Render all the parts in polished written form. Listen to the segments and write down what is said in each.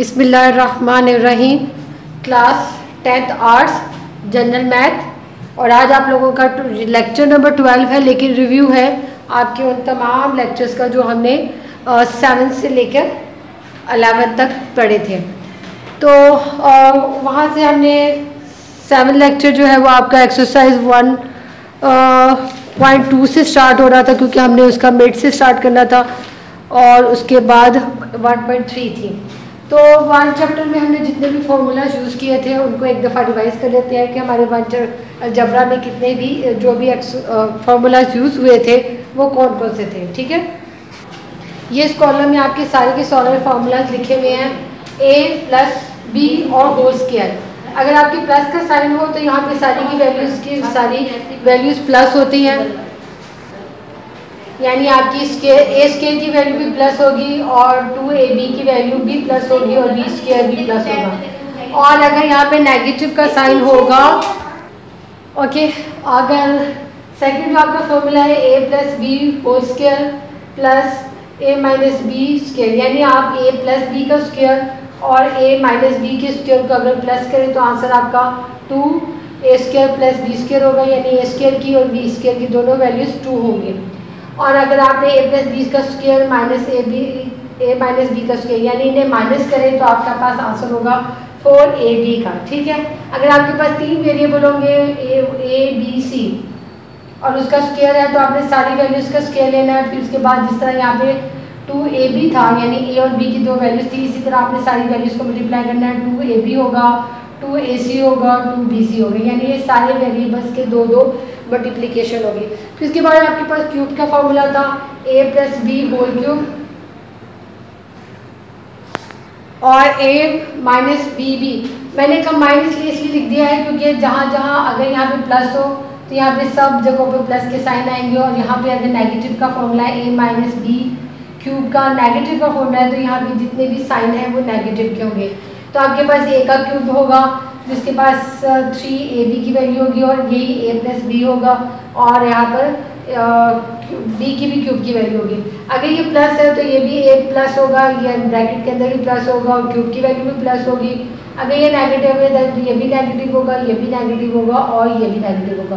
बिस्मिल्लाहिर्रहमानिर्रहीम। Class 10th arts general math. और आज आप लोगों का लेक्चर नंबर 12 है, लेकिन रिव्यू है आपके उन तमाम लेक्चर्स का जो हमने 7 से लेकर 11 तक पढ़े थे। तो वहाँ से हमने 7 लेक्चर जो है वो आपका एक्सरसाइज 1.2 से स्टार्ट हो रहा था, क्योंकि हमने उसका मिड से स्टार्ट करना था, और उसके बाद 1.3 थी। तो 1 चैप्टर में हमने जितने भी फॉर्मूलाज यूज़ किए थे उनको एक दफ़ा रिवाइज कर लेते हैं कि हमारे 1 अलजबरा में कितने भी जो भी फॉर्मूलाज यूज़ हुए थे वो कौन कौन से थे। ठीक है, ये इस कॉलम में आपके सारे के सारे फार्मूलाज लिखे हुए हैं, a प्लस बी और होल स्क्वायर। अगर आपके प्लस का साइन हो तो यहाँ पे सारी की वैल्यूज़ प्लस होती हैं, यानी आपकी ए स्क्वायर की वैल्यू भी प्लस होगी और 2ab की वैल्यू भी प्लस होगी और b स्क्वायर भी प्लस होगा। और अगर यहाँ पे नेगेटिव का साइन होगा, ओके, अगर सेकंड जो आपका फॉर्मूला है a plus B whole square plus a minus B square, यानी आप a प्लस बी का स्क्वायर और a माइनस बी के स्क्वायर को अगर प्लस करें तो आंसर आपका 2a square plus B square होगा, यानी a स्क्वायर की और b स्क्वायर की दोनों वैल्यूज़ 2 होंगी। और अगर आपने a प्लस बी का स्क्वायर माइनस ए माइनस बी का स्क्वायर, यानी इन्हें माइनस करें तो आपका पास आंसर होगा 4ab का। ठीक है, अगर आपके पास 3 वेरिएबल होंगे a b c और उसका स्क्वायर है तो आपने सारी वैल्यूज़ का स्क्वायर लेना है। फिर उसके बाद जिस तरह यहाँ पे 2ab था, यानी a और b की 2 वैल्यूज़ थी, इसी तरह आपने सारी वैल्यूज़ को मल्टीप्लाई करना है। 2ab होगा, 2ac होगा, 2bc होगा, यानी ये सारे वेरिएबल्स के 2 मल्टीप्लिकेशन होगी। फिर इसके बाद आपके पास क्यूब का फॉर्मूला था a plus B whole cube और a माइनस बी बी। मैंने कम माइनस इसलिए लिख दिया है क्योंकि जहाँ जहाँ अगर यहाँ पे प्लस हो तो यहाँ पे सब जगहों पे प्लस के साइन आएंगे, और यहाँ पे अगर नेगेटिव का फॉर्मूला है a माइनस बी क्यूब का नेगेटिव का फॉर्मूला है तो यहाँ पे जितने भी साइन है वो नेगेटिव के होंगे। तो आपके पास a का क्यूब होगा जिसके पास 3ab की वैल्यू होगी और यही a प्लस बी होगा, और यहाँ पर b की भी क्यूब की वैल्यू होगी। अगर ये प्लस है तो ये भी a प्लस होगा, ये ब्रैकेट के अंदर भी प्लस होगा और क्यूब की वैल्यू भी प्लस होगी। अगर ये नेगेटिव है तो ये भी नेगेटिव होगा, ये भी नेगेटिव होगा और ये भी नेगेटिव होगा।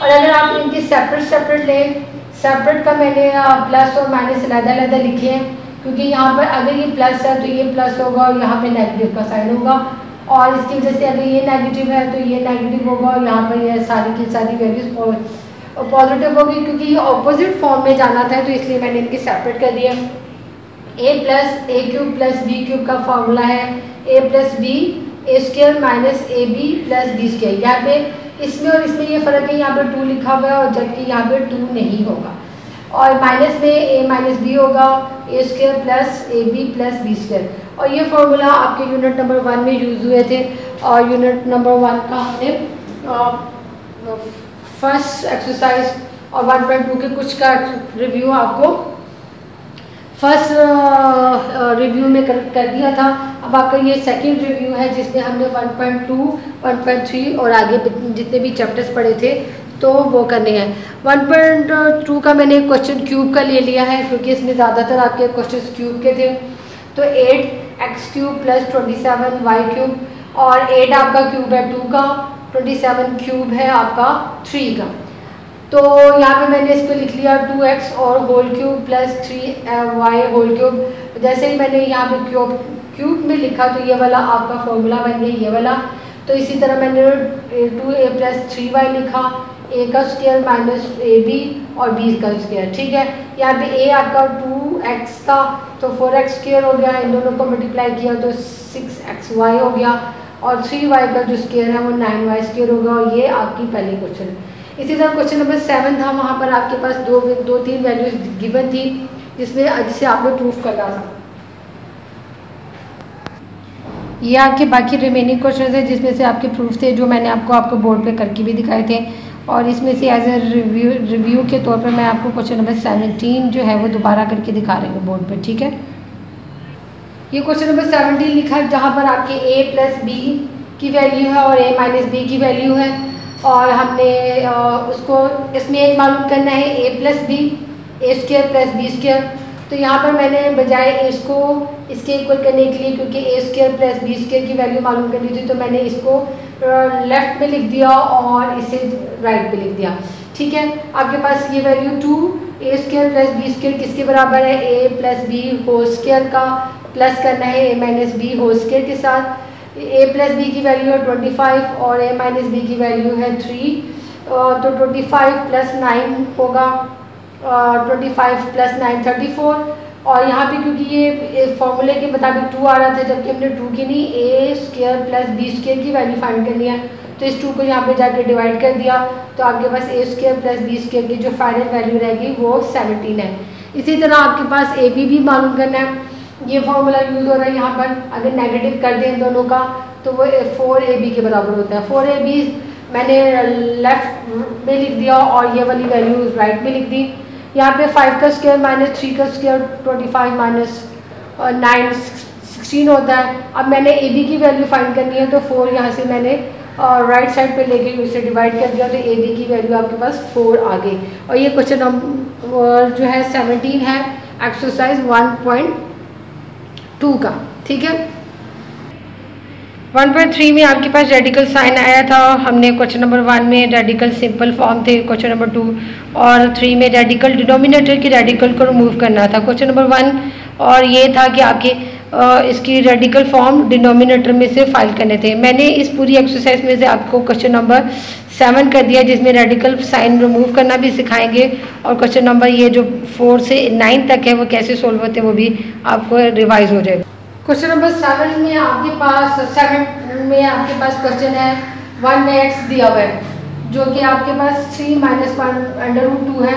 और अगर आप इनके सेपरेट लें, सेपरेट का मैंने प्लस और माइनस अलग लिखे हैं, क्योंकि यहाँ पर अगर ये प्लस है तो ये प्लस होगा और यहाँ पे नेगेटिव का साइन होगा, और इसकी वजह से अगर ये नेगेटिव है तो ये नेगेटिव होगा और यहाँ पर ये सारी की सारी वैल्यूज पॉजिटिव होगी, क्योंकि ये ऑपोजिट फॉर्म में जाना था तो इसलिए मैंने इनके सेपरेट कर दिया। a plus A cube plus B cube का फॉर्मूला है a plus B A square minus A B plus B square. यहाँ पे इसमें और इसमें ये फ़र्क है, यहाँ पे 2 लिखा हुआ है और जबकि यहाँ पे 2 नहीं होगा। और माइनस में a माइनस बी होगा a square plus a B plus B square. और ये फार्मूला आपके यूनिट नंबर 1 में यूज़ हुए थे, और यूनिट नंबर 1 का हमने फर्स्ट एक्सरसाइज और 1.2 के कुछ का रिव्यू आपको फर्स्ट रिव्यू में कर दिया था। अब आपका ये सेकंड रिव्यू है जिसमें हमने 1.2, 1.3 और आगे जितने भी चैप्टर्स पढ़े थे तो वो करने हैं। 1.2 का मैंने क्वेश्चन क्यूब का ले लिया है क्योंकि इसमें ज़्यादातर आपके क्वेश्चन क्यूब के थे। तो 8x cube plus 27y cube, और 8 आपका क्यूब है 2 का, 27 क्यूब है आपका 3 का। तो यहाँ पे मैंने इस पर लिख लिया 2x और whole cube plus 3y whole cube. जैसे ही मैंने यहाँ पे क्यूब में लिखा तो ये वाला आपका फॉर्मूला बन गया, ये वाला। तो इसी तरह मैंने 2a प्लस 3y लिखा, a का स्क्वायर माइनस ab और b का स्क्वायर। ठीक है, यहाँ पे a आपका 2x था तो 4x स्क्वायर हो गया, इन दोनों को मल्टीप्लाई किया तो 6xy हो गया, और 3y का जो स्क्वायर है वो 9y स्क्वायर होगा। और ये आपकी पहली क्वेश्चन है। इसी तरह क्वेश्चन नंबर 7 था, वहाँ पर आपके पास 2-3 वैल्यूज गिवन थी जिसे आपने प्रूफ करना था। ये आपके बाकी रिमेनिंग क्वेश्चन है जिसमें से आपके प्रूफ थे जो मैंने आपको बोर्ड पे करके भी दिखाए थे, और इसमें से एज ए रिव्यू के तौर पर मैं आपको क्वेश्चन नंबर 17 जो है वो दोबारा करके दिखा रही हूँ बोर्ड पे। ठीक है, ये क्वेश्चन नंबर 17 लिखा है जहाँ पर आपके a प्लस बी की वैल्यू है और a माइनस बी की वैल्यू है, और हमने उसको इसमें एक मालूम करना है a plus B A square plus B square, तो यहाँ पर मैंने बजाय इसको इसके इक्वल करने के लिए, क्योंकि ए स्क्वायर प्लस बी स्क्वायर की वैल्यू मालूम करनी थी, तो मैंने इसको लेफ्ट में लिख दिया और इसे राइट पे लिख दिया। ठीक है, आपके पास ये वैल्यू 2 ए स्क्वायर प्लस बी स्क्वायर किसके बराबर है, ए प्लस बी होल स्क्वायर का प्लस करना है ए माइनस बी होल स्क्वायर के साथ। ए प्लस बी की वैल्यू है 25 और ए माइनस बी की वैल्यू है 3, तो 25 प्लस 9 होगा 25 प्लस 9 34। और यहाँ पे क्योंकि ये फॉर्मूले के मुताबिक 2 आ रहा था, जबकि हमने 2 की नहीं ए स्क्वायर प्लस बी स्क्वायर की वैल्यू फाइंड करनी है, तो इस 2 को यहाँ पे जाके डिवाइड कर दिया, तो आपके पास ए स्क्वायर प्लस बी स्क्वायर की जो फाइनल वैल्यू रहेगी वो 17 है। इसी तरह आपके पास ए बी भी मालूम करना है, ये फॉर्मूला यूज़ हो रहा है यहाँ पर। अगर नेगेटिव कर दें दोनों का तो वो 4ab के बराबर होता है। 4ab मैंने लेफ्ट में लिख दिया और ये वाली वैल्यू राइट में लिख दी। यहाँ पे 5 का स्क्वायर माइनस 3 का स्क्वायर 25 माइनस 9 16 होता है। अब मैंने ए बी की वैल्यू फाइंड करनी है, तो 4 यहाँ से मैंने राइट साइड पे लेके उसे डिवाइड कर दिया, तो ए बी की वैल्यू आपके पास 4 आ गई। और ये क्वेश्चन नंबर जो है 17 है, एक्सरसाइज 1.2 का। ठीक है, 1.3 में आपके पास रेडिकल साइन आया था। हमने क्वेश्चन नंबर 1 में रेडिकल सिंपल फॉर्म थे, क्वेश्चन नंबर 2 और 3 में रेडिकल डिनोमिनेटर की रेडिकल को रिमूव करना था। क्वेश्चन नंबर 1 और ये था कि आपके इसकी रेडिकल फॉर्म डिनोमिनेटर में से फाइल करने थे। मैंने इस पूरी एक्सरसाइज में से आपको क्वेश्चन नंबर 7 कर दिया, जिसमें रेडिकल साइन रिमूव करना भी सिखाएंगे, और क्वेश्चन नंबर ये जो 4 से 9 तक है वो कैसे सोल्व होते हैं वो भी आपको रिवाइज हो जाएगा। क्वेश्चन नंबर 7 में आपके पास क्वेश्चन है 1x दिया हुआ है, जो कि आपके पास 3 माइनस 1√2 है।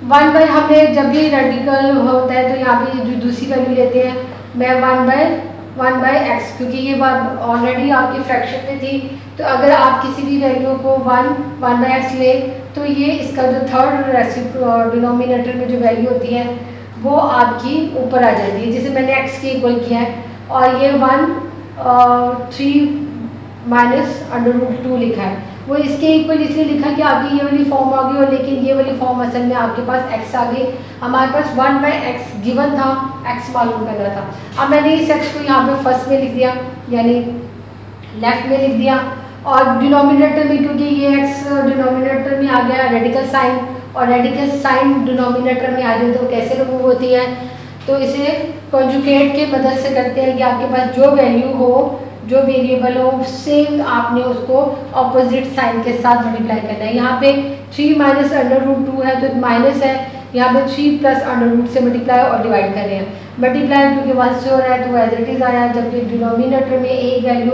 1 बाई हमने जब भी रेडिकल होता है तो यहाँ पे जो दूसरी वैल्यू लेते हैं, मैं 1 बाई x, क्योंकि ये बात ऑलरेडी आपकी फ्रैक्शन में थी, तो अगर आप किसी भी वैल्यू को 1 बाई x ले तो ये इसका जो थर्ड डिनोमिनेटर में जो वैल्यू होती है वो आपकी ऊपर आ जाती है, जिसे मैंने x के इक्वल किया है। और ये 3 माइनस √2 लिखा है, वो इसके इक्वल इसलिए लिखा कि आपकी ये वाली फॉर्म आ गई, और लेकिन ये वाली फॉर्म असल में आपके पास x आ गई। हमारे पास 1 बाई x गिवन था, x मालूम करना था। अब मैंने इस x को यहाँ पे फर्स्ट में लिख दिया, यानी लेफ्ट में लिख दिया, और डिनोमिनेटर में क्योंकि ये x डिनोमिनेटर में आ गया रेडिकल साइन, और रेडिकल साइन डिनोमिनेटर में आ जाए तो कैसे रिमूव होती है, तो इसे कॉन्जुगेट के मदद से करते हैं कि आपके पास जो वैल्यू हो, जो वेरिएबल हो, सेम आपने उसको ऑपोजिट साइन के साथ मल्टीप्लाई करना है। यहाँ पे 3 माइनस √2 है तो माइनस है, यहाँ पे 3 प्लस √2 से मल्टीप्लाई और डिवाइड कर रहे हैं। मल्टीप्लाई क्योंकि 1 से हो रहा है तो वो एज इट इज़ आया, जबकि डिनोमिनेटर में एक वैल्यू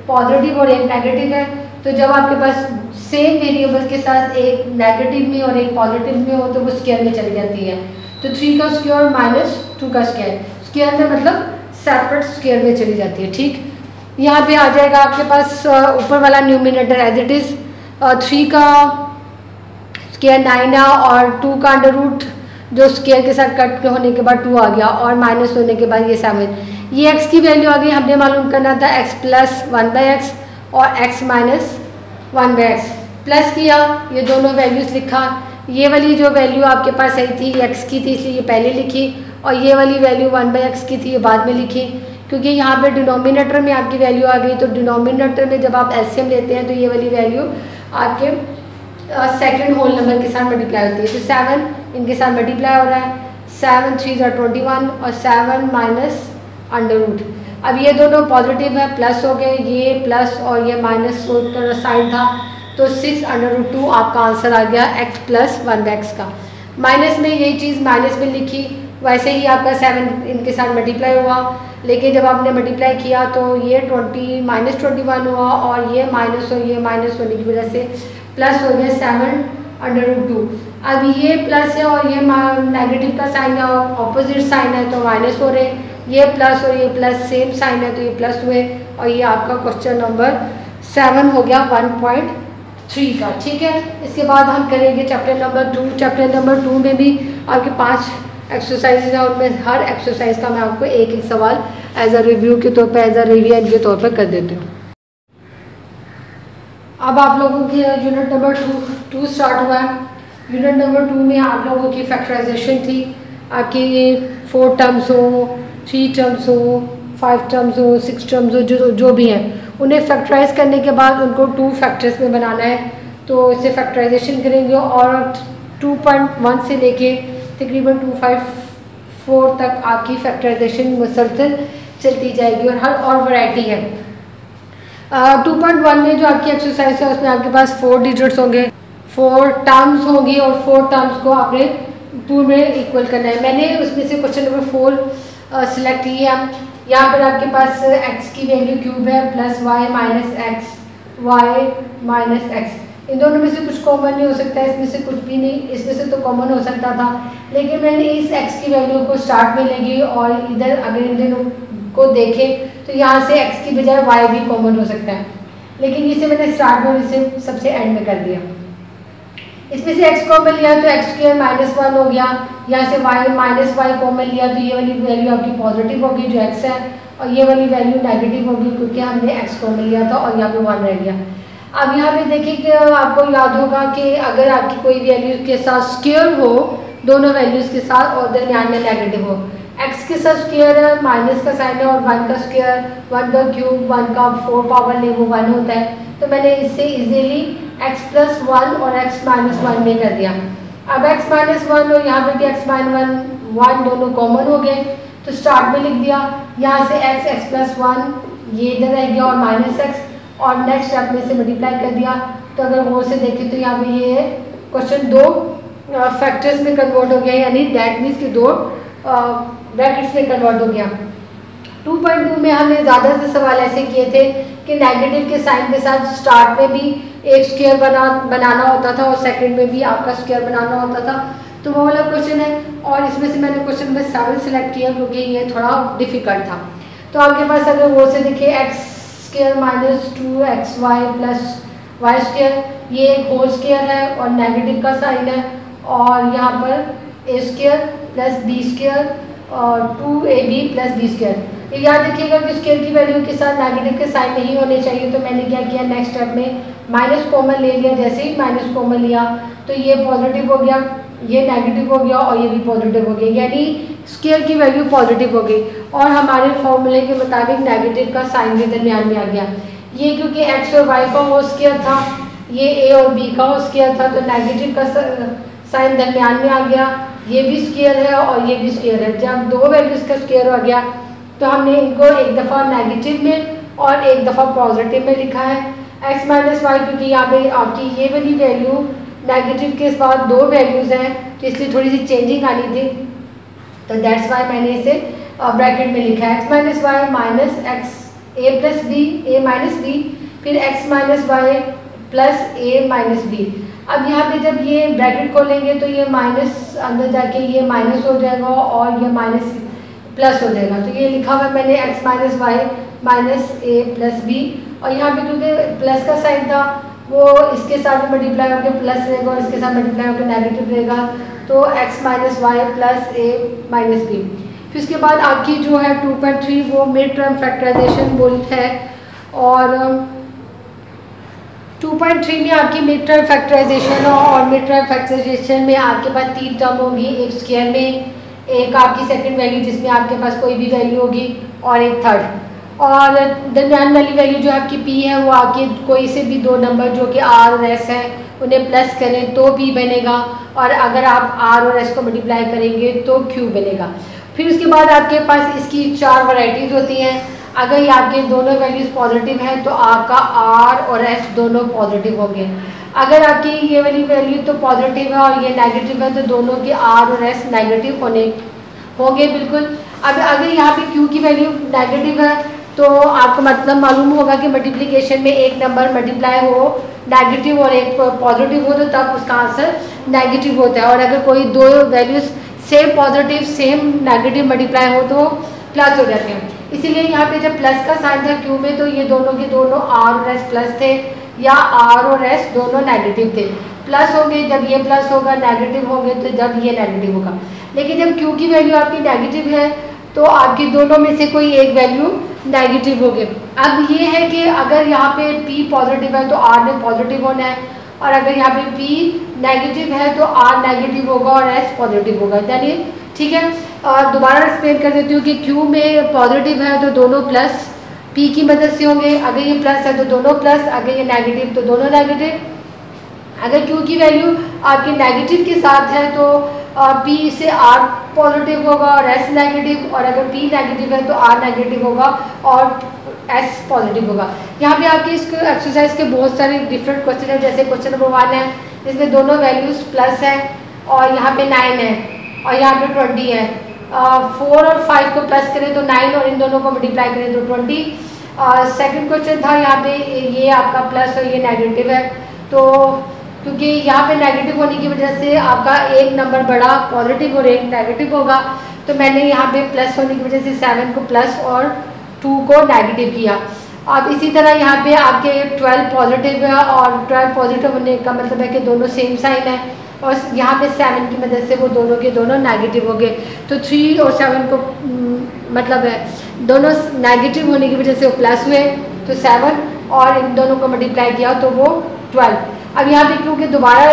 पॉजिटिव और एक नेगेटिव है, तो जब आपके पास सेम वेरिएबल के साथ एक नेगेटिव में और एक पॉजिटिव में हो तो वो स्क्वायर में चली जाती है। तो 3 का स्क्वायर माइनस 2 का स्क्वायर, स्क्वायर में मतलब सेपरेट स्क्वायर में चली जाती है। ठीक, यहाँ पे आ जाएगा आपके पास ऊपर वाला न्यूमिनेटर एज इट इज़, 3 का स्क्वायर 9 है और 2 का अंडर रूट जो स्क्वायर के साथ कट होने के बाद 2 आ गया, और माइनस होने के बाद ये 7। ये x की वैल्यू आ गई, हमने मालूम करना था x प्लस 1 बाई एक्स और x minus 1 by x. Plus किया, ये दोनों वैल्यूज़ लिखा, ये वाली जो वैल्यू आपके पास आई थी x की थी इसलिए ये पहले लिखी, और ये वाली वैल्यू 1 बाई एक्स की थी ये बाद में लिखी, क्योंकि यहाँ पे डिनोमिनेटर में आपकी वैल्यू आ गई। तो डिनोमिनेटर में जब आप एलसीएम लेते हैं तो ये वाली वैल्यू आपके सेकंड होल नंबर के साथ मल्टीप्लाई होती है, तो 7 इनके साथ मल्टीप्लाई हो रहा है, 7 3 21 और 7 माइनस √। अब ये दोनों पॉजिटिव है, प्लस हो गए, ये प्लस और ये माइनस साइन था, तो 6 √2 आपका आंसर आ गया x प्लस 1 एक्स का। माइनस में यही चीज़ माइनस में लिखी, वैसे ही आपका 7 इनके साथ मल्टीप्लाई हुआ, लेकिन जब आपने मल्टीप्लाई किया तो ये 20 माइनस 21 हुआ, और ये माइनस और ये माइनस होने की वजह से प्लस हो गया 7 √2। अब ये प्लस है और ये नेगेटिव का साइन है, ऑपोजिट साइन है तो माइनस हो रहे, ये प्लस और ये प्लस सेम साइन है तो ये प्लस हुए, और ये आपका क्वेश्चन नंबर 7 हो गया 1.3 का। ठीक है, इसके बाद हम करेंगे चैप्टर नंबर 2। चैप्टर नंबर 2 में भी आपके 5 एक्सरसाइजेज हैं, उनमें हर एक्सरसाइज का मैं आपको एक एक सवाल एज अ रिव्यू के तौर पर, एज अ रिवीजन के तौर पर कर देती हूँ। अब आप लोगों की यूनिट नंबर 2 स्टार्ट हुआ है। यूनिट नंबर 2 में आप लोगों की फैक्टराइजेशन थी, आपकी 4 टर्म्स हो, 3 टर्म्स हो, 5 टर्म्स हो, 6 टर्म्स हो, जो भी हैं, उन्हें फैक्टराइज करने के बाद उनको 2 फैक्टर्स में बनाना है। तो इसे फैक्टराइजेशन करेंगे और 2.1 से लेके तकरीबन 254 तक आपकी फैक्टराइजेशन मुसलसल चलती जाएगी और हर और वैरायटी है। 2.1 में जो आपकी एक्सरसाइज है उसमें आपके पास 4 डिजिट्स होंगे, 4 टर्म्स होंगी और 4 टर्म्स को आपने 2 में इक्वल करना है। मैंने उसमें से क्वेश्चन नंबर 4 सिलेक्ट किया। यहाँ पर आपके पास x की वैल्यू क्यूब है plus y minus x, y minus x, इन दोनों में से कुछ कॉमन नहीं हो सकता है, इसमें से कुछ भी नहीं, इसमें से तो कॉमन हो सकता था, लेकिन मैंने इस x की वैल्यू को स्टार्ट में लगी और इधर अगर इन दोनों को देखें तो यहाँ से x की बजाय y भी कॉमन हो सकता है, लेकिन इसे मैंने स्टार्ट में और इसे सबसे एंड में कर दिया। इसमें से x कॉमन लिया तो x स्क्वायर माइनस 1 हो गया, यहाँ से y माइनस वाई कॉमन लिया तो ये वाली वैल्यू आपकी पॉजिटिव होगी जो x है, और ये वाली वैल्यू नेगेटिव होगी क्योंकि हमने x कॉमन लिया था और यहाँ पे 1 रह गया। अब यहाँ पे देखिए कि आपको याद होगा कि अगर आपकी कोई वैल्यू के साथ स्क्वायर हो, दोनों वैल्यूज़ के साथ, और दरमियान में नेगेटिव हो, x के साथ स्क्वायर है, माइनस का साइन है, और 1 का स्क्वायर, 1 का क्यूब, 1 का 4 पावर ले वो 1 होता है, तो मैंने इससे इजीली x प्लस 1 और x माइनस 1 में कर दिया। अब x माइनस 1 और यहाँ पे भी x माइनस 1 दोनों कॉमन हो गए, तो स्टार्ट में लिख दिया, यहाँ से x प्लस 1 ये इधर रह गया और माइनस x, और नेक्स्ट स्टेप में से मल्टीप्लाई कर दिया। तो अगर गौर से देखें तो यहाँ पे ये क्वेश्चन 2 फैक्टर्स में कन्वर्ट हो गया, यानी दैट मीन्स कि 2 ब्रैकेट्स में कन्वर्ट हो गया। 2.2 में हमने ज़्यादा से सवाल ऐसे किए थे कि नेगेटिव के साइन के साथ स्टार्ट में भी एक स्क्वायर बनाना होता था और सेकंड में भी आपका स्क्वायर बनाना होता था, तो वो वाला क्वेश्चन है। और इसमें से मैंने क्वेश्चन नंबर 7 सेलेक्ट किया क्योंकि ये थोड़ा डिफिकल्ट था। तो आपके पास अगर वो से देखिए X square minus 2xy plus Y square, ये एक होल स्क्वायर है और नेगेटिव का साइन है, और यहाँ पर ए स्क्वायर प्लस बी स्क्वायर और 2ab प्लस बी स्क्वायर। ये याद रखिएगा कि स्क्वायर की वैल्यू के साथ नेगेटिव के साइन नहीं होने चाहिए, तो मैंने क्या किया, नेक्स्ट स्टेप में माइनस कॉमन ले लिया। जैसे ही माइनस कॉमन लिया तो ये पॉजिटिव हो गया, ये नेगेटिव हो गया और ये भी पॉजिटिव हो गया, यानी स्क्वायर की वैल्यू पॉजिटिव हो गई और हमारे फॉर्मूले के मुताबिक नेगेटिव का साइन भी दरमियान में आ गया। ये क्योंकि x और y का होल स्क्वायर था, ये a और b का होल स्क्वायर था, तो नेगेटिव का साइन दरमियान में आ गया। ये भी स्क्वायर है और ये भी स्क्वायर है। जब 2 वैल्यूज़ का स्क्वायर हो गया तो हमने इनको एक दफ़ा नेगेटिव में और एक दफ़ा पॉजिटिव में लिखा है। x माइनस वाई, क्योंकि यहाँ पे आपकी ये वाली वैल्यू नेगेटिव के बाद 2 वैल्यूज़ हैं तो इसलिए थोड़ी सी चेंजिंग आनी थी, तो दैट्स वाई मैंने इसे ब्रैकेट में लिखा है। x minus y minus x a plus B, a minus b, फिर x minus y plus a minus b. अब यहाँ पे जब ये ब्रैकेट खोलेंगे तो ये माइनस अंदर जाके ये माइनस हो जाएगा और ये माइनस प्लस हो जाएगा, तो ये लिखा हुआ मैंने x माइनस वाई माइनस ए प्लस बी, और यहाँ पे क्योंकि प्लस का साइन था वो इसके साथ मल्टीप्लाई होकर प्लस रहेगा और इसके साथ मल्टीप्लाई होकर नेगेटिव रहेगा, तो x minus y plus a minus b. फिर उसके बाद आपकी जो है 2.3 वो मिड टर्म फैक्टराइजेशन बोल है, और 2.3 में आपकी मिड टर्म फैक्टराइजेशन और मिड टर्म फैक्टराइजेशन में आपके पास 3 टर्म होंगी, एक स्क्वायर में, एक आपकी सेकंड वैल्यू जिसमें आपके पास कोई भी वैल्यू होगी, और एक थर्ड। और दरमियान वाली वैल्यू जो आपकी p है वो आपकी कोई से भी 2 नंबर जो कि r और s है उन्हें प्लस करें तो p बनेगा, और अगर आप r और s को मल्टीप्लाई करेंगे तो q बनेगा। फिर उसके बाद आपके पास इसकी 4 वैरायटीज़ होती हैं। अगर ये आपके दोनों वैल्यूज़ पॉजिटिव हैं तो आपका r और s दोनों पॉजिटिव होंगे। अगर आपकी ये वाली वैल्यू तो पॉजिटिव है और ये नेगेटिव है तो दोनों के r और s नेगेटिव होंगे बिल्कुल। अब अगर यहाँ पे q की वैल्यू नेगेटिव है तो आपको मतलब मालूम होगा कि मल्टीप्लिकेशन में एक नंबर मल्टीप्लाई हो नेगेटिव और एक पॉजिटिव हो तो तब उसका आंसर नेगेटिव होता है, और अगर कोई 2 values same positive same negative multiply हो तो प्लस हो जाते हैं। इसीलिए यहाँ पे जब प्लस का साइन था क्यू में तो ये दोनों के दोनों r और s प्लस थे, या r और s दोनों नेगेटिव थे। प्लस होंगे जब ये प्लस होगा, नेगेटिव होंगे तो जब ये नेगेटिव होगा। लेकिन जब q की वैल्यू आपकी नेगेटिव है तो आपकी दोनों में से कोई एक वैल्यू नेगेटिव होगी। अब ये है कि अगर यहाँ पे p पॉजिटिव है तो r में पॉजिटिव होना है, और अगर यहाँ पे p नेगेटिव है तो r नेगेटिव होगा और s पॉजिटिव होगा, यानी ठीक है, दोबारा एक्सप्लेन कर देती हूँ कि क्यू में पॉजिटिव है तो दोनों प्लस पी की मदद से होंगे, अगर ये प्लस है तो दोनों प्लस, अगर ये नेगेटिव तो दोनों नेगेटिव। अगर क्यू की वैल्यू आपके नेगेटिव के साथ है तो पी से आर पॉजिटिव होगा और एस नेगेटिव, और अगर पी नेगेटिव है तो आर नेगेटिव होगा और एस पॉजिटिव होगा। यहाँ पे आपके इस एक्सरसाइज के बहुत सारे डिफरेंट क्वेश्चन है, जैसे क्वेश्चन नंबर 1 है इसमें दोनों वैल्यूज प्लस है और यहाँ पे 9 है और यहाँ पे 20 है। 4 और 5 को प्लस करें तो 9 और इन दोनों को मल्टीप्लाई करें तो 20। सेकंड क्वेश्चन था यहाँ पे ये आपका प्लस और ये नेगेटिव है, तो क्योंकि यहाँ पे नेगेटिव होने की वजह से आपका एक नंबर बड़ा पॉजिटिव और एक नेगेटिव होगा, तो मैंने यहाँ पे प्लस होने की वजह से 7 को प्लस और 2 को नेगेटिव किया। अब इसी तरह यहाँ पे आपके 12 पॉजिटिव है और 12 पॉजिटिव होने का मतलब है कि दोनों सेम साइन है, और यहाँ पे 7 की मदद से वो दोनों के दोनों नेगेटिव हो गए, तो 3 और 7 को मतलब है दोनों नेगेटिव होने की वजह से वो प्लस हुए तो 7, और इन दोनों को मल्टीप्लाई किया तो वो 12। अब यहाँ पे क्योंकि दोबारा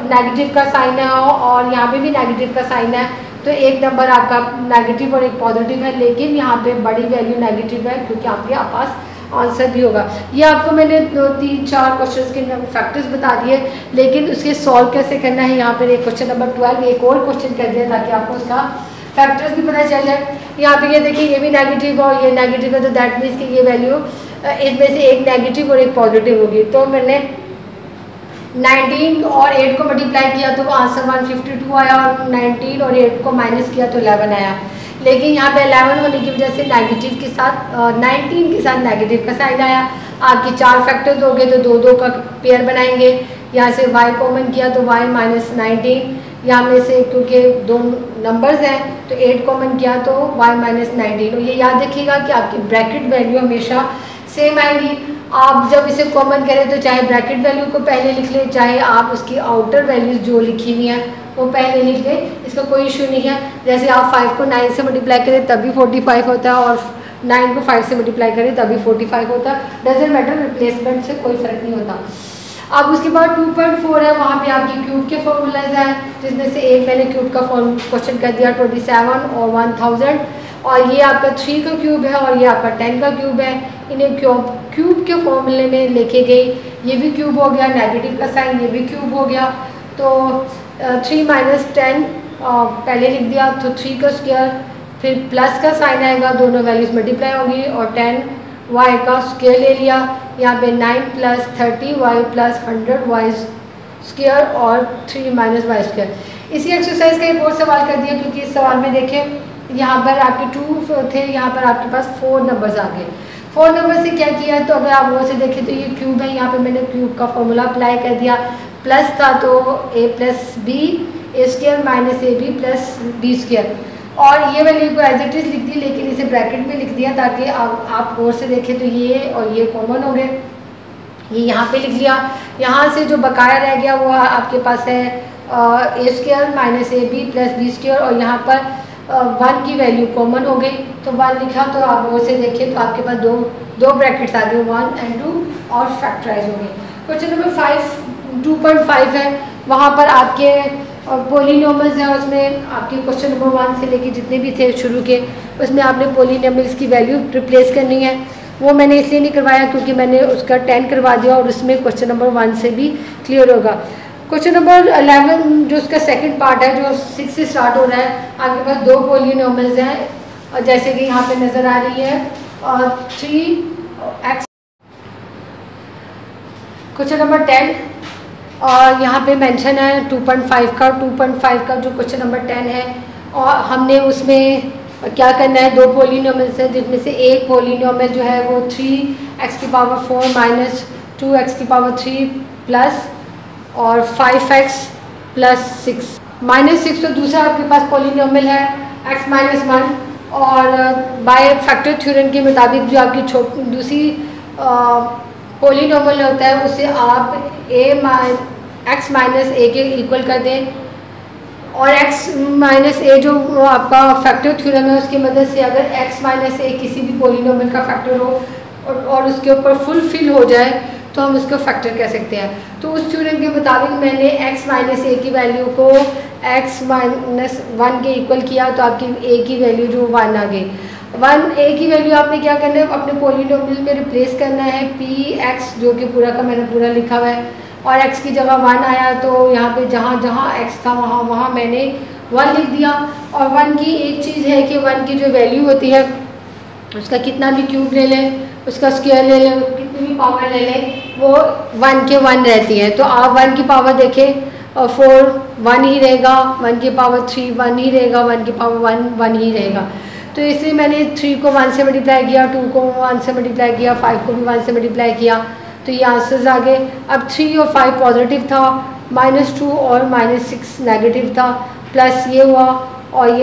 नेगेटिव का साइन है और यहाँ पे भी नेगेटिव का साइन है, तो एक नंबर आपका नेगेटिव और एक पॉजिटिव है, लेकिन यहाँ पे बड़ी वैल्यू नेगेटिव है क्योंकि आपके पास आंसर भी होगा। ये आपको मैंने 2-3-4 क्वेश्चंस के फैक्टर्स बता दिए, लेकिन उसके सॉल्व कैसे करना है यहाँ पर एक क्वेश्चन नंबर 12 एक और क्वेश्चन कर दिया ताकि आपको उसका फैक्टर्स भी पता चल जाए। यहाँ पे ये देखिए ये भी नेगेटिव और ये नेगेटिव है, तो दैट मीन्स कि ये वैल्यू इसमें से एक नेगेटिव और एक पॉजिटिव होगी। तो मैंने 19 और 8 को मल्टीप्लाई किया तो वो आंसर 152 आया, और 19 और 8 को माइनस किया तो 11 आया। लेकिन यहाँ पे 11 होने की वजह से नेगेटिव के साथ 19 के साथ नेगेटिव का साइन आया। आपके 4 फैक्टर्स हो गए तो 2-2 का पेयर बनाएंगे। यहाँ से y कॉमन किया तो y माइनस 19, यहाँ में से क्योंकि 2 नंबर्स हैं तो 8 कॉमन किया तो y माइनस 19। और ये याद रखिएगा कि आपकी ब्रैकेट वैल्यू हमेशा सेम आएगी। आप जब इसे कॉमन करें तो चाहे ब्रैकेट वैल्यू को पहले लिख लें, चाहे आप उसकी आउटर वैल्यूज जो लिखी हुई हैं वो पहले लिख लें, इसका कोई इशू नहीं है। जैसे आप 5 को 9 से मल्टीप्लाई करें तभी 45 होता है, और 9 को 5 से मल्टीप्लाई करें तभी 45 होता है। डजेंट मैटर, रिप्लेसमेंट से कोई फ़र्क नहीं होता। अब उसके बाद 2.4 है, वहाँ पे आपकी क्यूब के फॉर्मूलाज हैं, जिसमें से एक मैंने क्यूब का क्वेश्चन कर दिया 27 और 1000, और ये आपका 3 का क्यूब है और ये आपका 10 का क्यूब है। इन्हें क्यूब के फॉर्मूले में लिखे गए, ये भी क्यूब हो गया, नेगेटिव का साइन ये भी क्यूब हो गया, तो 3 माइनस 10 पहले लिख दिया, तो 3 का स्क्वायर, फिर प्लस का साइन आएगा, दोनों वैल्यूज मल्टीप्लाई होगी, और 10 वाई का स्क्वायर ले लिया। यहाँ पे 9 plus 30 Y plus 100 Y square और 3 माइनस वाई स्क्वायर। इसी एक्सरसाइज का एक और सवाल कर दिया, क्योंकि इस सवाल में देखें यहाँ पर आपके 2 थे, यहाँ पर आपके पास 4 नंबर्स आ गए। 4 नंबर से क्या किया, तो अगर आप वो से देखें तो ये क्यूब है, यहाँ पे मैंने क्यूब का फॉर्मूला अप्लाई कर दिया। प्लस था तो a plus B A square minus A B plus B square, और ये वैल्यू को एज इट इज़ लिख दी, लेकिन इसे ब्रैकेट में लिख दिया ताकि आप गौर से देखें तो ये और ये कॉमन हो गए, ये यहाँ पे लिख लिया। यहाँ से जो बकाया रह गया वो आपके पास है a square minus A B plus B square, और यहाँ पर 1 की वैल्यू कॉमन हो गई तो 1 लिखा, तो आप वो से देखें तो आपके पास दो ब्रैकेट्स आ गए 1 और 2 और फैक्टराइज हो गए। क्वेश्चन नंबर 2.5 है, वहाँ पर आपके पोलिनोमल्स हैं, उसमें आपके क्वेश्चन नंबर 1 से लेके जितने भी थे शुरू के, उसमें आपने पोलिनोमल्स की वैल्यू रिप्लेस करनी है। वो मैंने इसलिए नहीं करवाया क्योंकि मैंने उसका 10 करवा दिया और उसमें क्वेश्चन नंबर 1 से भी क्लियर होगा। क्वेश्चन नंबर 11 जो उसका सेकंड पार्ट है, जो 6 से स्टार्ट हो रहा है, आपके पास 2 पोलिनोमल्स हैं, और जैसे कि यहाँ पे नज़र आ रही है, और 3x। क्वेश्चन नंबर 10 और यहाँ पे मेंशन है 2.5 का। 2.5 का जो क्वेश्चन नंबर 10 है, और हमने उसमें क्या करना है, 2 पोलिनोमल्स हैं, जिसमें से एक पोलिनोमल जो है वो 3x की पावर 4 माइनस 2x की पावर 3 प्लस और 5x प्लस 6 माइनस 6, तो दूसरा आपके पास पोलिनोमल है x माइनस 1, और बाय फैक्टर थ्योरम के मुताबिक जो आपकी दूसरी पोलिनोमल होता है उसे आप x माइनस a के इक्वल कर दें, और x माइनस a जो आपका फैक्टर थ्योरम है उसकी मदद से अगर x माइनस a किसी भी पोलिनोमल का फैक्टर हो और उसके ऊपर फुलफिल हो जाए तो हम उसको फैक्टर कह सकते हैं। तो उस थ्योरम के मुताबिक मैंने x माइनस ए की वैल्यू को x माइनस 1 के इक्वल किया, तो आपकी a की वैल्यू जो 1 आ गई। 1 a की वैल्यू आपने क्या करना है, अपने पॉलिनोमियल में रिप्लेस करना है px, जो कि पूरा का मैंने पूरा लिखा हुआ है, और x की जगह 1 आया, तो यहाँ पे जहाँ जहाँ x था वहाँ मैंने 1 लिख दिया। और 1 की एक चीज़ है कि 1 की जो वैल्यू होती है उसका कितना भी क्यूब ले लें, उसका स्क्वायर ले लें, कितनी भी पावर ले लें, वो 1 के 1 रहती है। तो आप 1 की पावर देखें, 4 1 ही रहेगा, 1 की पावर 3 1 ही रहेगा, 1 की पावर 1 1 ही रहेगा। तो इसलिए मैंने 3 को 1 से मल्टीप्लाई किया, 2 को 1 से मल्टीप्लाई किया, 5 को भी 1 से मल्टीप्लाई किया, तो ये आंसर्स आ गए। अब 3 और 5 पॉजिटिव था, -2 और -6 नेगेटिव था, प्लस ये हुआ, और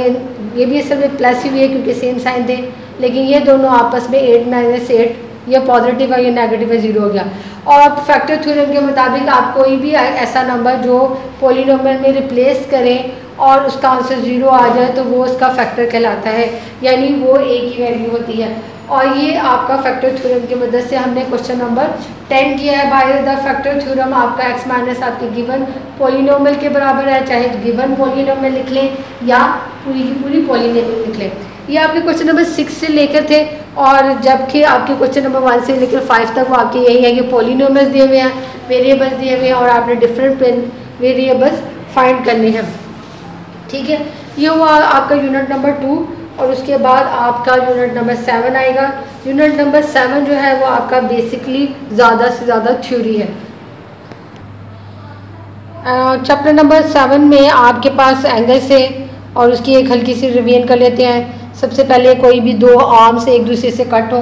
ये भी असल में प्लस ही हुई है क्योंकि सेम साइन थे, लेकिन ये दोनों आपस में 8 - 8, ये पॉजिटिव है, ये नेगेटिव है, 0 हो गया। और फैक्टर थ्योरम के मुताबिक आप कोई भी ऐसा नंबर जो पॉलिनोमियल में रिप्लेस करें और उसका आंसर 0 आ जाए तो वो उसका फैक्टर कहलाता है, यानी वो a की वैल्यू होती है। और ये आपका फैक्टर थ्योरम की मदद से हमने क्वेश्चन नंबर 10 किया है। बाय द फैक्टर थ्योरम आपका x माइनस आपके गिवन पॉलिनोमियल के बराबर है, चाहे गिवन पॉलिनोमियल लिख लें या पूरी की पूरी पॉलिनोमियल लिख लें। ये आपके क्वेश्चन नंबर 6 से लेकर थे, और जबकि आपके क्वेश्चन नंबर 1 से लेकर 5 तक वाकई यही है कि पॉलिनोमियल्स दिए हुए हैं, वेरिएबल्स दिए हुए हैं, और आपने डिफरेंट वेरिएबल्स फाइंड करने हैं। ठीक है, ये हुआ आपका यूनिट नंबर 2, और उसके बाद आपका यूनिट नंबर 7 आएगा। यूनिट नंबर 7 जो है वो आपका बेसिकली ज़्यादा से ज़्यादा थ्योरी है। चैप्टर नंबर 7 में आपके पास एंगल्स है, और उसकी एक हल्की सी रिवीजन कर लेते हैं। सबसे पहले कोई भी दो आर्म्स एक दूसरे से कट हो,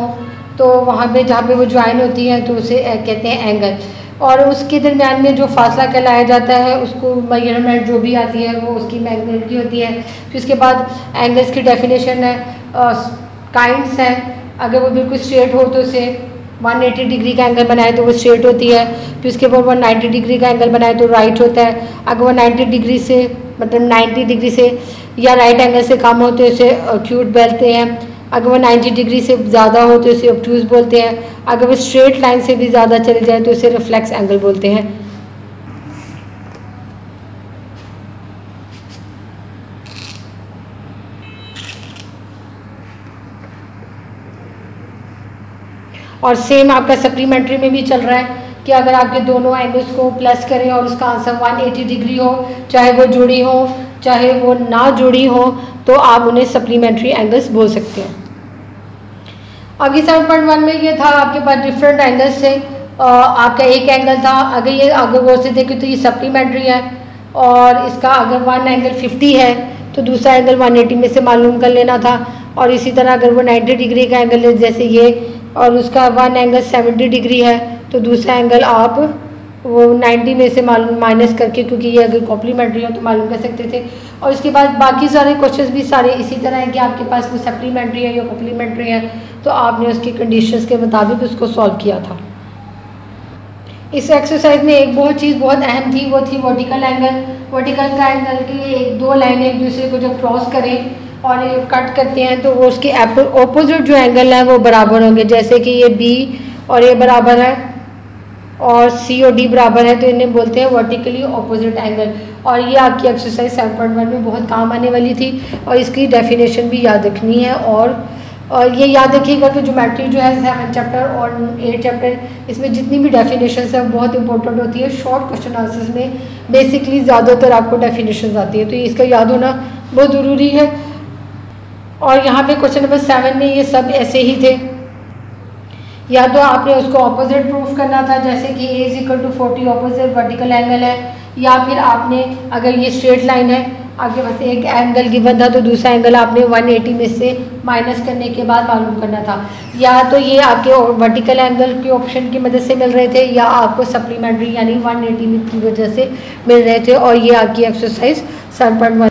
तो वहाँ पे जहाँ पे वो ज्वाइन होती है तो उसे कहते हैं एंगल, और उसके दरमियान में जो फासला कहलाया जाता है उसको मेजरमेंट जो भी आती है वो उसकी मैग्नीट्यूड की होती है। फिर उसके बाद एंगल्स की डेफिनेशन है, काइंड्स हैं। अगर वो बिल्कुल स्ट्रेट हो तो उसे 180 डिग्री का एंगल बनाए तो वो स्ट्रेट होती है। फिर उसके बाद 190 डिग्री का एंगल बनाए तो राइट होता है। अगर वो 90 डिग्री से मतलब 90 डिग्री से या राइट एंगल से कम हो तो इसे एक्यूट बोलते हैं। अगर वो 90 डिग्री से ज़्यादा हो तो इसे ऑब्टूज बोलते हैं। अगर वो स्ट्रेट लाइन से भी ज़्यादा चले जाए तो इसे रिफ्लेक्स एंगल बोलते हैं। और सेम आपका सप्लीमेंट्री में भी चल रहा है कि अगर आपके दोनों एंगल्स को प्लस करें और उसका आंसर 180 डिग्री हो, चाहे वो जुड़ी हो चाहे वो ना जुड़ी हो, तो आप उन्हें सप्लीमेंट्री एंगल्स बोल सकते हैं। अभी 7.1 में ये था आपके पास डिफरेंट एंगल्स थे। आपका एक एंगल था, अगर गौर से देखें तो ये सप्लीमेंट्री है, और इसका अगर वन एंगल 50 है तो दूसरा एंगल 180 में से मालूम कर लेना था। और इसी तरह अगर वो 90 डिग्री का एंगल है जैसे ये, और उसका वन एंगल 70 डिग्री है तो दूसरा एंगल आप वो 90 में से मालूम माइनस करके, क्योंकि ये अगर कॉम्प्लीमेंट्री हो तो मालूम कर सकते थे। और इसके बाद बाकी सारे क्वेश्चंस भी सारे इसी तरह हैं कि आपके पास वो सप्लीमेंट्री है या कॉम्प्लीमेंट्री है, तो आपने उसकी कंडीशंस के मुताबिक उसको सॉल्व किया था। इस एक्सरसाइज में एक बहुत चीज़ बहुत अहम थी, वो थी वर्टिकल एंगल। वर्टिकल का एंगल की एक दो लाइनें एक दूसरे को जब क्रॉस करें और ये कट करते हैं तो वो उसके ऑपोजिट जो एंगल है वो बराबर होंगे। जैसे कि ये बी और ये बराबर है और सी और डी बराबर है, तो इन्हें बोलते हैं वर्टिकली ऑपोजिट एंगल। और ये आपकी एक्सरसाइज 7.1 में बहुत काम आने वाली थी, और इसकी डेफिनेशन भी याद रखनी है। और ये याद रखिएगा कि ज्योमेट्री जो है 7 चैप्टर और 8 चैप्टर, इसमें जितनी भी डेफिनेशन है बहुत इंपॉर्टेंट होती है। शॉर्ट क्वेश्चन आंसर्स में बेसिकली ज़्यादातर आपको डेफिनेशन आती है, तो इसका याद होना बहुत ज़रूरी है। और यहाँ पे क्वेश्चन नंबर 7 में ये सब ऐसे ही थे, या तो आपने उसको ऑपोजिट प्रूफ करना था, जैसे कि a = 40 ऑपोजिट वर्टिकल एंगल है, या फिर आपने अगर ये स्ट्रेट लाइन है आपके पास एक एंगल गिवन था तो दूसरा एंगल आपने 180 में से माइनस करने के बाद मालूम करना था। या तो ये आपके वर्टिकल एंगल के ऑप्शन की मदद से मिल रहे थे, या आपको सप्लीमेंट्री यानी 180 की वजह से मिल रहे थे। और ये आपकी एक्सरसाइज 7.1।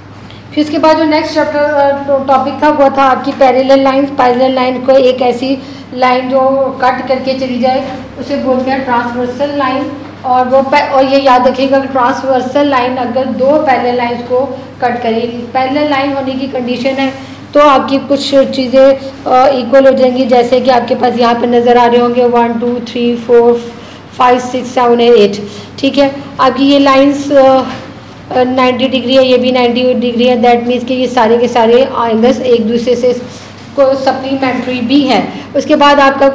फिर उसके बाद जो नेक्स्ट चैप्टर टॉपिक था वो था आपकी पैरेलल लाइंस। पैरेलल लाइन को एक ऐसी लाइन जो कट करके चली जाए उसे बोलते हैं ट्रांसवर्सल लाइन। और ये याद रखिएगा कि ट्रांसवर्सल लाइन अगर दो पैरेलल लाइंस को कट करेगी, पैरेलल लाइन होने की कंडीशन है तो आपकी कुछ चीज़ें इक्वल हो जाएंगी। जैसे कि आपके पास यहाँ पे नज़र आ रहे होंगे 1 2 3 4 5, 6, 7 और 8। ठीक है, आपकी ये लाइंस 90 डिग्री है, ये भी 90 डिग्री है। दैट मीन्स कि ये सारे के सारे एंगल्स एक दूसरे से को सप्लीमेंट्री भी है। उसके बाद आपका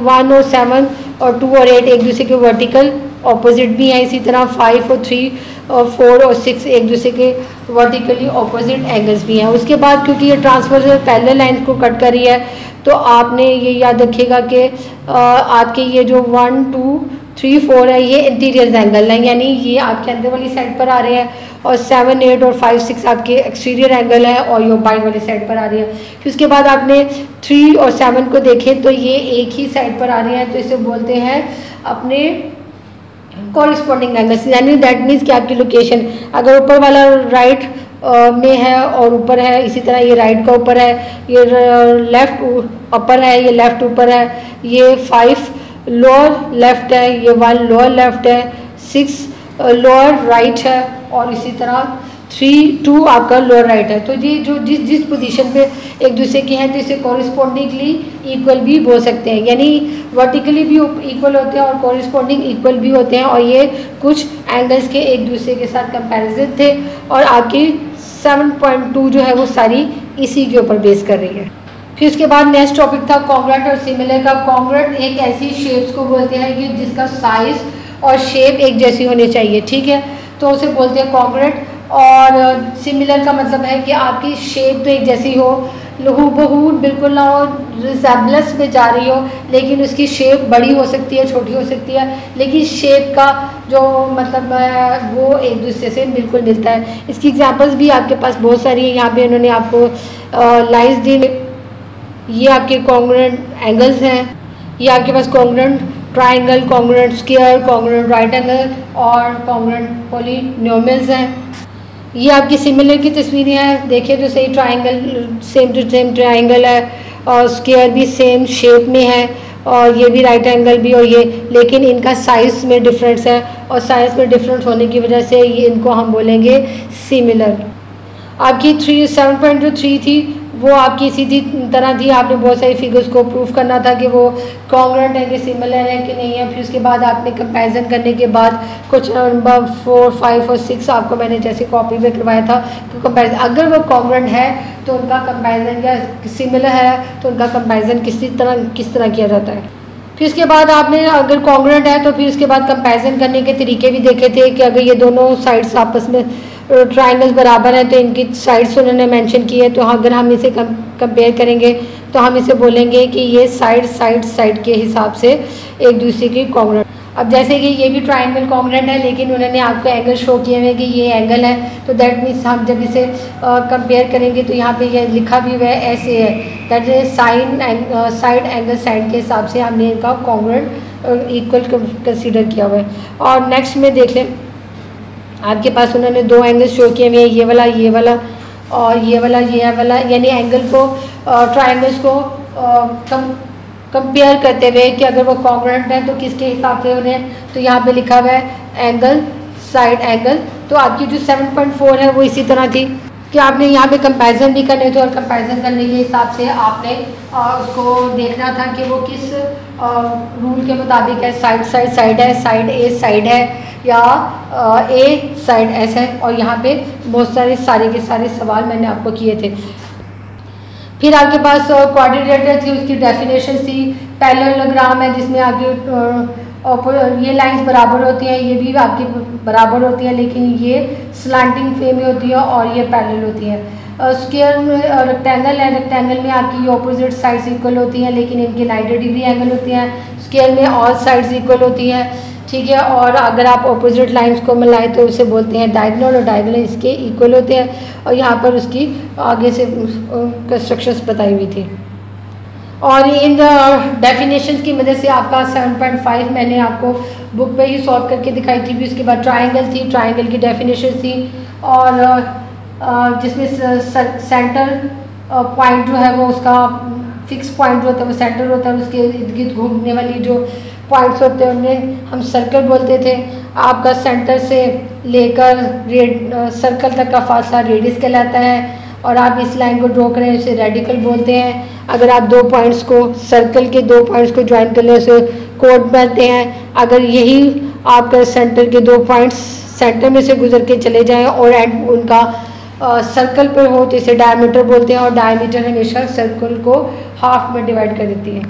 1 और 7 और 2 और 8 एक दूसरे के वर्टिकल ऑपोजिट भी है। इसी तरह 5 और 3 और 4 और 6 एक दूसरे के वर्टिकली ऑपोजिट एंगल्स भी हैं। उसके बाद क्योंकि ये ट्रांसवर्सल पैरेलल लाइंस को कट कर रही है, तो आपने ये याद रखिएगा कि आपके ये जो 1, 2, 3, 4 है ये इंटीरियर एंगल है, यानी ये आपके अंदर वाली साइड पर आ रहे हैं, और 7, 8 और 5, 6 आपके एक्सटीरियर एंगल है और ये बाई वाली साइड पर आ रही है। फिर उसके बाद आपने 3 और 7 को देखें तो ये एक ही साइड पर आ रहे हैं, तो इसे बोलते हैं अपने कॉरिस्पॉन्डिंग एंगल्स। यानी दैट मीन्स कि आपकी लोकेशन अगर ऊपर वाला राइट में है और ऊपर है, इसी तरह ये राइट का ऊपर है, ये लेफ्ट अपर है, ये लेफ्ट ऊपर है, ये 5 लोअर लेफ्ट है, ये 1 लोअर लेफ्ट है, 6 लोअर राइट है, और इसी तरह 3, 2 आपका लोअर राइट है। तो ये जो जिस पोजीशन पे एक दूसरे के हैं, तो इसे कॉरिस्पॉन्डिंगली इक्वल भी बोल सकते हैं, यानी वर्टिकली भी इक्वल होते हैं और कॉरिस्पॉन्डिंग इक्वल भी होते हैं। और ये कुछ एंगल्स के एक दूसरे के साथ कंपैरिजन थे, और आपकी 7.2 जो है वो सारी इसी के ऊपर बेस कर रही है। फिर उसके बाद नेक्स्ट टॉपिक था कॉन्ग्रुएंट और सिमिलर का। कॉन्ग्रुएंट एक ऐसी शेप्स को बोलते हैं कि जिसका साइज और शेप एक जैसी होनी चाहिए। ठीक है, तो उसे बोलते हैं कॉन्ग्रुएंट। और सिमिलर का मतलब है कि आपकी शेप तो एक जैसी हो, हूबहू बिल्कुल ना हो, रिसेम्बलेंस में जा रही हो, लेकिन उसकी शेप बड़ी हो सकती है, छोटी हो सकती है, लेकिन शेप का जो मतलब है वो एक दूसरे से बिल्कुल मिलता है। इसकी एग्जांपल्स भी आपके पास बहुत सारी है। यहाँ पे उन्होंने आपको लाइंस दी, ये आपके कॉन्ग्रुएंट एंगल्स हैं, ये आपके पास congruent triangle, congruent square, congruent right angle और कॉन्ग्रुएंट पॉलिनोमियल्स हैं। ये आपकी सिमिलर की तस्वीरें हैं, देखिए तो सही, triangle same to same triangle है, और स्क्वायर भी सेम शेप में है, और ये भी राइट एंगल भी, और ये, लेकिन इनका साइज़ में डिफरेंस है, और साइज़ में डिफरेंस होने की वजह से ये इनको हम बोलेंगे सिमिलर। आपकी 7.3 थी वो आपकी सीधी तरह थी, आपने बहुत सारी फिगर्स को प्रूफ करना था कि वो कॉन्ग्रुएंट है कि सिमिलर है कि नहीं है। फिर उसके बाद आपने कंपैरिजन करने के बाद कुछ नंबर 4, 5 और 6 आपको मैंने जैसे कॉपी में करवाया था कि कंपैरिजन अगर वो कॉन्ग्रुएंट है तो उनका कंपैरिजन, या सिमिलर है तो उनका कंपैरिजन किस तरह किया जाता है। फिर उसके बाद आपने अगर कॉन्ग्रुएंट है तो फिर उसके बाद कंपैरिजन करने के तरीके भी देखे थे कि अगर ये दोनों साइड्स आपस में ट्राइंगल्स बराबर हैं तो इनकी साइड्स उन्होंने मेंशन की है, तो अगर हम इसे कंपेयर करेंगे तो हम इसे बोलेंगे कि ये साइड के हिसाब से एक दूसरे की कॉन्ग्रुएंट। अब जैसे कि ये भी ट्राइंगल कॉन्ग्रुएंट है, लेकिन उन्होंने आपको एंगल शो किए हुए कि ये एंगल है, तो दैट मीन्स हम जब इसे कंपेयर करेंगे तो यहाँ पे ये लिखा भी हुआ है ऐसे है, that is side angle side के हिसाब से हमने इनका कॉन्ग्रुएंट इक्वल कंसीडर किया हुआ है। और नेक्स्ट में देख लें, आपके पास उन्होंने 2 एंगल शो किए हुए हैं, ये वाला और ये वाला, यानी एंगल को ट्राइंगल्स को कंपेयर करते हुए कि अगर वो कॉन्ग्रुएंट है तो किसके हिसाब से उन्हें, तो यहाँ पे लिखा हुआ है एंगल साइड एंगल। तो आपकी जो 7.4 है वो इसी तरह थी कि आपने यहाँ पे कंपैरिजन भी करने थे, और कंपैरिजन करने के हिसाब से आपने उसको देखना था कि वो किस रूल के मुताबिक है, साइड है, साइड ए साइड है, या ए साइड एस है। और यहाँ पे बहुत सारे के सारे सवाल मैंने आपको किए थे। फिर आपके पास क्वाड्रिलेटरल थी, उसकी डेफिनेशन थी। पैरेललोग्राम है जिसमें आपकी ये लाइंस बराबर होती हैं, ये भी आपकी बराबर होती हैं, लेकिन ये स्लैंटिंग वे में होती है और ये पैरेलल होती है। स्क्वायर में रेक्टेंगल है, रेक्टेंगल में आपकी ऑपोजिट साइड्स इक्वल होती हैं, लेकिन इनके 90 डिग्री एंगल होती हैं। स्क्वायर में ऑल साइड्स इक्वल होती हैं, ठीक है। और अगर आप ऑपोजिट लाइंस को मिलाएं तो उसे बोलते हैं डायगोनल, और डायगोनल इसके इक्वल होते हैं। और यहाँ पर उसकी आगे से कंस्ट्रक्शंस बताई हुई थी, और इन डेफिनेशंस की मदद से आपका 7.5 मैंने आपको बुक पे ही सॉल्व करके दिखाई थी। भी उसके बाद ट्राइंगल थी, ट्राइंगल की डेफिनेशन थी, और जिसमें सेंटर पॉइंट जो है वो उसका फिक्स पॉइंट जो होता है वो सेंटर होता है, उसके इर्द गिर्द घूमने वाली जो पॉइंट्स होते हैं उन्हें हम सर्कल बोलते थे। आपका सेंटर से लेकर सर्कल तक का फासला रेडियस कहलाता है, और आप इस लाइन को ड्रॉ करें उसे रेडिकल बोलते हैं। अगर आप 2 पॉइंट्स को, सर्कल के 2 पॉइंट्स को ज्वाइन कर लें उसे कोड बनते हैं। अगर यही आपका सेंटर के 2 पॉइंट्स सेंटर में से गुजर के चले जाएं और एंड उनका सर्कल पर हो तो इसे डायमीटर बोलते हैं, और डायमीटर हमेशा सर्कल को हाफ में डिवाइड कर देती है।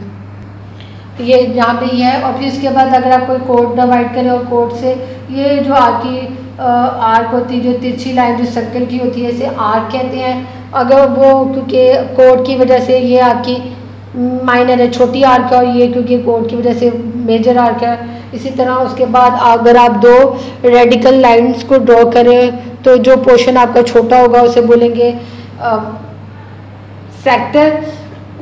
ये यहाँ पे ही है। और फिर इसके बाद अगर आप कोई कोड डिवाइड करें और कोड से ये जो आपकी आर्क होती है, जो तिरछी लाइन जो सर्कल की होती है, इसे आर्क कहते हैं। अगर वो क्योंकि कोड की वजह से ये आपकी माइनर है, छोटी आर्क है, और ये क्योंकि कोड की वजह से मेजर आर्क है। इसी तरह उसके बाद अगर आप 2 रेडिकल लाइंस को ड्रॉ करें तो जो पोर्शन आपका छोटा होगा उसे बोलेंगे सेक्टर,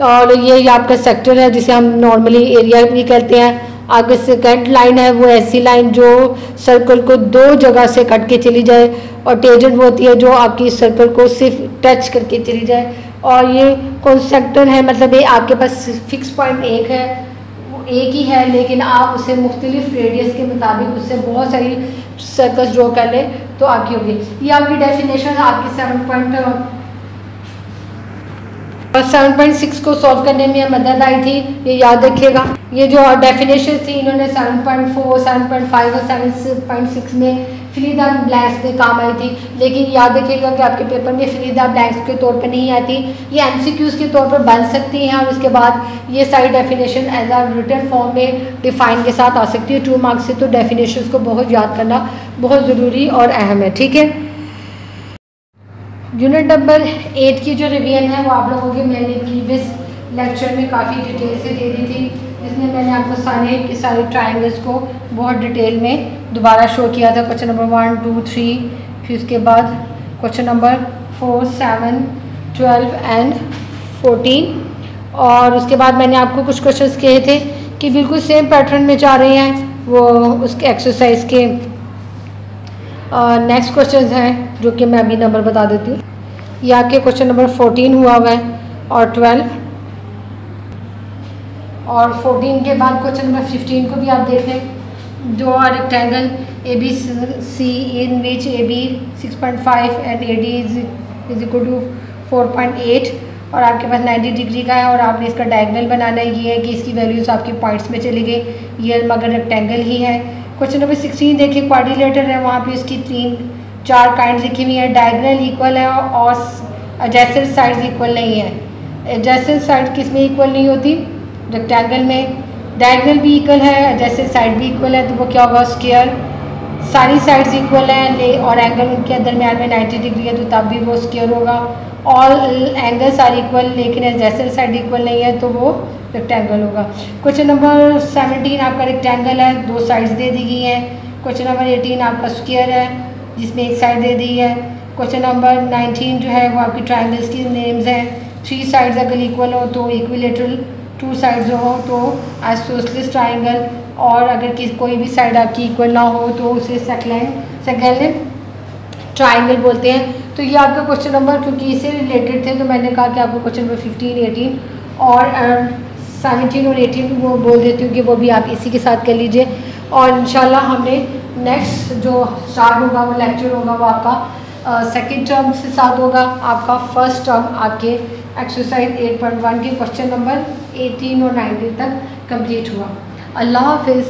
और ये आपका सेक्टर है जिसे हम नॉर्मली एरिया भी कहते हैं। आगे सेकंड लाइन है वो ऐसी लाइन जो सर्कल को 2 जगह से कट के चली जाए, और टेंजेंट वो होती है जो आपकी सर्कल को सिर्फ टच करके चली जाए। और ये कौन सेक्टर है, मतलब ये आपके पास फिक्स पॉइंट एक है, वो एक ही है, लेकिन आप उसे मुख्तलिफ रेडियस के मुताबिक उससे बहुत सारी सर्कल्स ड्रॉ कर लें तो आपकी होगी। ये आपकी डेफिनेशन आपकी 7.6 को सॉल्व करने में मदद आई थी, ये याद रखिएगा। ये जो डेफिनेशन थी इन्होंने 7.4, 7.5 और 7.6 में फिल द ब्लैंक्स में काम आई थी, लेकिन याद रखिएगा कि आपके पेपर में फिल द ब्लैंक्स के तौर पर नहीं आती, ये MCQs के तौर पर बन सकती हैं। और उसके बाद ये सारी डेफिनेशन एज आ रिटन फॉर्म में डिफाइन के साथ आ सकती है 2 मार्क्स से। तो डेफिनेशन को बहुत याद करना बहुत ज़रूरी और अहम है, ठीक है। यूनिट नंबर 8 की जो रिवीजन है वो आप लोगों की मैंने प्रीवियस लेक्चर में काफ़ी डिटेल से दे दी थी, जिसमें मैंने आपको सारे ट्रायंगल्स को बहुत डिटेल में दोबारा शो किया था। क्वेश्चन नंबर 1, 2, 3, फिर उसके बाद क्वेश्चन नंबर 4, 7, 12 एंड 14। और उसके बाद मैंने आपको कुछ क्वेश्चंस कहे थे कि बिल्कुल सेम पैटर्न में जा रहे हैं, वो उसके एक्सरसाइज के नेक्स्ट क्वेश्चन हैं जो कि मैं अभी नंबर बता देती हूँ। ये आपके क्वेश्चन नंबर 14 हुआ है और 12, और 14 के बाद क्वेश्चन नंबर 15 को भी आप देख लें। जो rectangle ABC in which AB 6.5 and AD is equal to 4.8 और आपके पास 90 डिग्री का है, और आपने इसका डायगोनल बनाना है। ये है कि इसकी वैल्यूज आपके पॉइंट्स में चली गई, ये मगर रेक्टेंगल ही है। क्वेश्चन नंबर 16 देखिए, क्वाड्रिलेटर है, वहाँ पे उसकी 3-4 काइंड लिखी हुई है। डायगोनल इक्वल है और एडजेसेंट साइड्स इक्वल नहीं है। एडजेसेंट साइड किस में इक्वल नहीं होती? रेक्टेंगल में। डायगोनल भी इक्वल है, एडजेसेंट साइड भी इक्वल है, तो वो क्या होगा? स्क्वायर। सारी साइड्स इक्वल हैं और एंगल उनके दरमियान में 90 डिग्री है, तो तब भी वो स्क्वायर होगा। ऑल एंगल्स आर इक्वल, लेकिन एडजेसेंट साइड इक्वल नहीं है, तो वो रेक्टेंगल होगा। क्वेश्चन नंबर 17 आपका रेक्टेंगल है, 2 साइड्स दे दी गई हैं। क्वेश्चन नंबर 18 आपका स्क्वायर है जिसमें एक साइड दे दी है। क्वेश्चन नंबर 19 जो है वो आपकी ट्रायंगल्स की नेम्स हैं। 3 साइड्स अगर इक्वल हो तो इक्विलेटरल, 2 साइड्स हो तो आइसोसेलेस ट्रायंगल, और अगर कोई भी साइड आपकी इक्वल ना हो तो उसे सेकेंड ट्रायंगल बोलते हैं। तो ये आपका क्वेश्चन नंबर, क्योंकि इससे रिलेटेड थे तो मैंने कहा कि आपको क्वेश्चन नंबर 15, 18 और 17 और 18 वो बोल देती हूँ कि वो भी आप इसी के साथ कर लीजिए। और इंशाल्लाह हमने नेक्स्ट जो स्टार्ट होगा वो लेक्चर होगा वो आपका सेकंड टर्म से साथ होगा। आपका फर्स्ट टर्म आपके एक्सरसाइज 8.1 के क्वेश्चन नंबर 18 और 19 तक कंप्लीट हुआ। अल्लाह हाफिज़।